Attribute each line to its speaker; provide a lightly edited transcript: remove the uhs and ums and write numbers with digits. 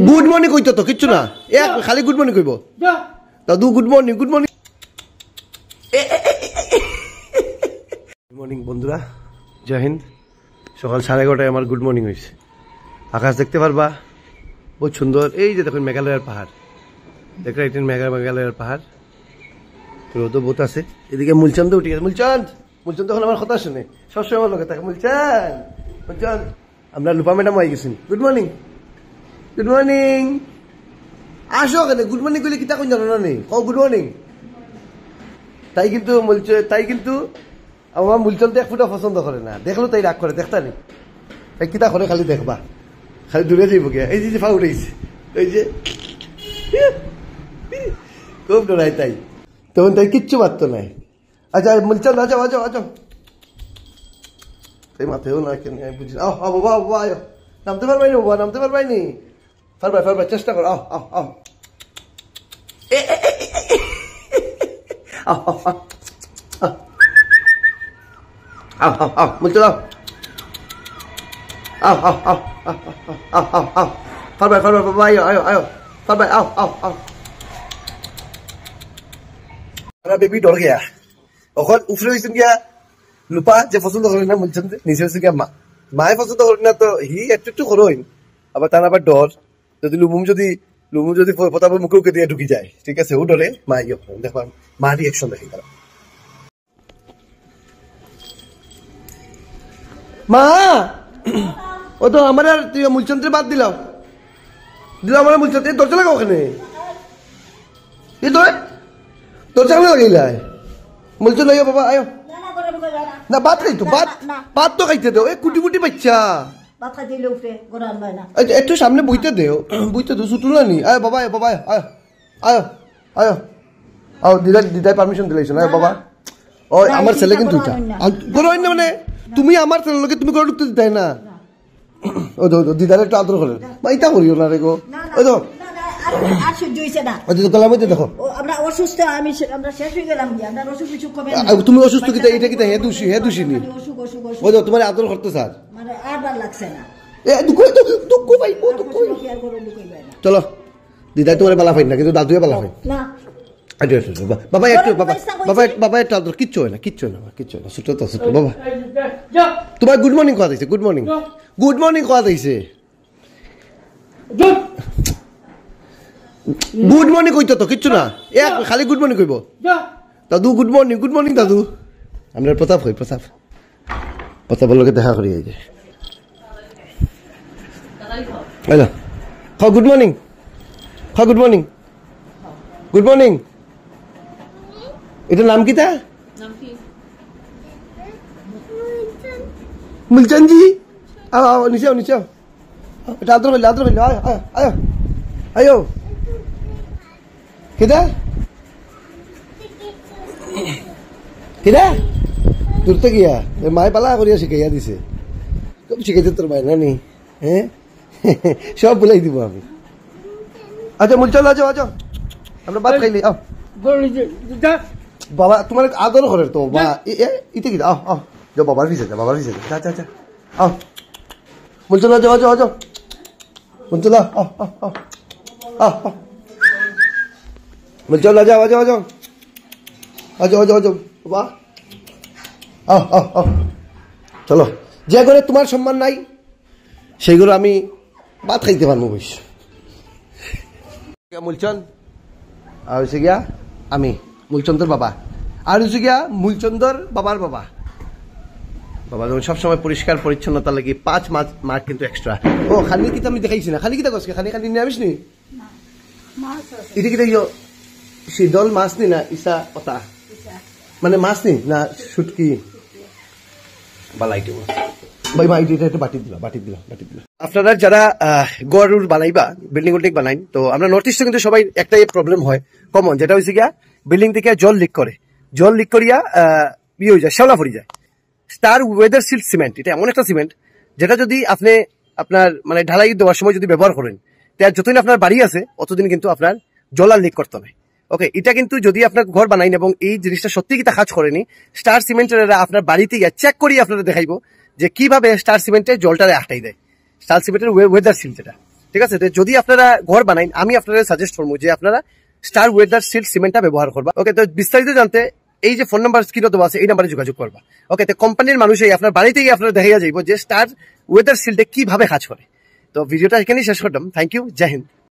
Speaker 1: Good morning কইতো তো কিচ্ছু না এক খালি গুড মর্নিং কইব দাদু good morning good morning good morning বন্ধুরা জয় হিন্দ সকাল 11:30 আমার গুড মর্নিং হয়েছে আকাশ দেখতে পারবা বহুত সুন্দর এই যে দেখুন মেঘালয়ের পাহাড় দেখো এটা মেঘালয়ের পাহাড় রোদও বহুত আছে এদিকে মুলচান্দ উঠে গেছে মুলচান্দ এখন আমার কথা শুনে সবসময় আমার লোকে থাকে মুলচান আমরা লুপা ম্যাডাম হয়ে গেছি গুড মর্নিং আসো কেন গুড মর্নিং কইলে কিতা কোন জানো না নেই ও গুড মর্নিং তাই কিন্তু আমার মুলচন্দ এক ফুটা পছন্দ করে না দেখলো তাই রাগ করে দেখতা নেই তাই কিতা করে খালি দেখবা খালি দূরে যাইব গিয়া এই যে ফা উঠেছে এই যে খুব ডরাই তাই তখন তাই কিচ্ছু পারতো নাই আচ্ছা মুলচান আজাও তাই মাথায়ও না কেন বুঝি বাবা আয় নামতে পারবাইনি বাবা নামতে পারবাইনি পারবাই চেষ্টা কর আও মুলচান পারবাই বাবা আয় পারবাই আও বেবি ডর গিয়া ওখান উফরে হয়েছেন গিয়া লুপা যে পছন্দ করেন না বলছেন নিচে হচ্ছে গিয়া মায়ে পছন্দ করেন না তো হি একটু করইন আবার তার আবার ডর যদি লুমুম যদি প্রতাপের মুখে দিয়ে ঢুকি যায় ঠিক আছে ও ডরে মা ইয়ে দেখবা মা রিয়েকশন দেখি তারা মা ও তো আমার আর তুই মূলচন্দ্রে বাদ দিলাম আমার মূলচন্দ্র দরজা লাগা ওখানে এই দরজা লাগাইলাই মূলচন্দ্র আয়ো বাবা আয়ো না ভাত খাইতো ভাত তো খাইতে দেও এ কুটি বাচ্চা একটু সামনে বইতে দেও ছুটু না নি আয় বাবা আয় দিদাই পারমিশন দিলাইছ না বাবা ও আমার ছেলে কিন্তু মানে তুমি আমার ছেলের লোকে তুমি করে ঢুকতে দিতাই না ও দিদার একটু আদর করেন ইটা করিও না রে গো ওই তো দেখো তুমি অসুস্থ কিতা এটা কিতা হে দোষী নি ওই তো তোমার আদর করতে স্যার চলো দিদাই তোমার বালা ফাইন না কিন্তু দাদুয়ে বালা ফাইন বাবা একটু আদর কিচ্ছু হয় না ছোট বাবা তোমার গুড মর্নিং কোয়া দিয়েছে গুড মর্নিং কোয়া দিয়েছে গুড মর্নিং কইতো তো কিচ্ছু না এক খালি গুড মর্নিং কইব দাদু গুড মর্নিং দাদু আমরা প্রতাপের লোকে দেখা করি এই যে গুড মর্নিং এটার নাম কিতা মুলচান জি নিচে এটা আদর করলে আয় কিদা দূরতে গিয়া মায় পালা করিয়া শিখাইয়া দিছে খুব শিখাইছে তোর মায় নানি হ্যাঁ সব বলাই দিব আমি আচ্ছা মুলচান আছো আমরা ভাত খাইলি আও বাবা তোমার আদর করে তো বা ইতে কি আও যাও বাবার পিছে যা যা আও মুলচান আছো মুলচান আও মুলচান আছো বাবা আও চলো যে করে তোমার সম্মান নাই সেইগুলো আমি ভাত খাইতে পারবো বইস মুলচন আর হচ্ছে গিয়া আমি মূলচন্দ্র বাবা আর হচ্ছে গিয়া মূলচন্দ্র বাবার বাবা যেমন সবসময় পরিষ্কার পরিচ্ছন্নতা লাগে 5 মার্ক কিন্তু এক্সট্রা ও খালি কিতা আমি দেখাইছি না খালি কিতা কসকে খালি নিয়ে আমিস নি এটা কিতা শীতল মাছ নি না ইসা পতা মানে মাছ নি না শুটকি বালাইটো ভাই ভাই এটা বাটি দিলা আপনারা যারা গড়ুর বানাইবা বিল্ডিং বানাইন তো আমরা নর্থ ইস্টে কিন্তু সবাই একটাই প্রবলেম হয় কমন যেটা হয়েছে গিয়া বিল্ডিং থেকে জল লিক করিয়া ইয়ে হয়ে যায় শ্যাওলা পড়ে যায় স্টার ওয়েদার সিল্ড সিমেন্ট এটা এমন একটা সিমেন্ট যেটা যদি আপনি আপনার মানে ঢালাই দেওয়ার সময় যদি ব্যবহার করেন তার যতদিন আপনার বাড়ি আছে অতদিন কিন্তু আপনার জল আর লিক করতে হয় ওকে এটা কিন্তু যদি আপনার ঘর বানাইন এবং এই জিনিসটা সত্যি কি তা কাজ করেনি স্টার সিমেন্টের আপনার বাড়িতে গিয়ে চেক করিয়ে আপনারা দেখাইবো যে কিভাবে স্টার সিমেন্টে জলটারে আটকাই দেয় স্টার সিমেন্টের ওয়েদার সিল যেটা ঠিক আছে? তো যদি আপনারা ঘর বানাইন, আমি আপনারা সাজেস্ট করবো যে আপনারা স্টার ওয়েদার সিল্ড সিমেন্টটা ব্যবহার করবা। ওকে, তো বিস্তারিত জানতে এই যে ফোন নাম্বার স্ক্রিনে দেওয়া আছে এই নাম্বারে যোগাযোগ করবা। ওকে, তো কোম্পানির মানুষই আপনার বাড়িতে গিয়ে আপনারা দেখা যাইব যে স্টার ওয়েদার সিল্ডে কিভাবে কাজ করে। তো ভিডিওটা এখানেই শেষ করলাম। Thank you, Jai Hind.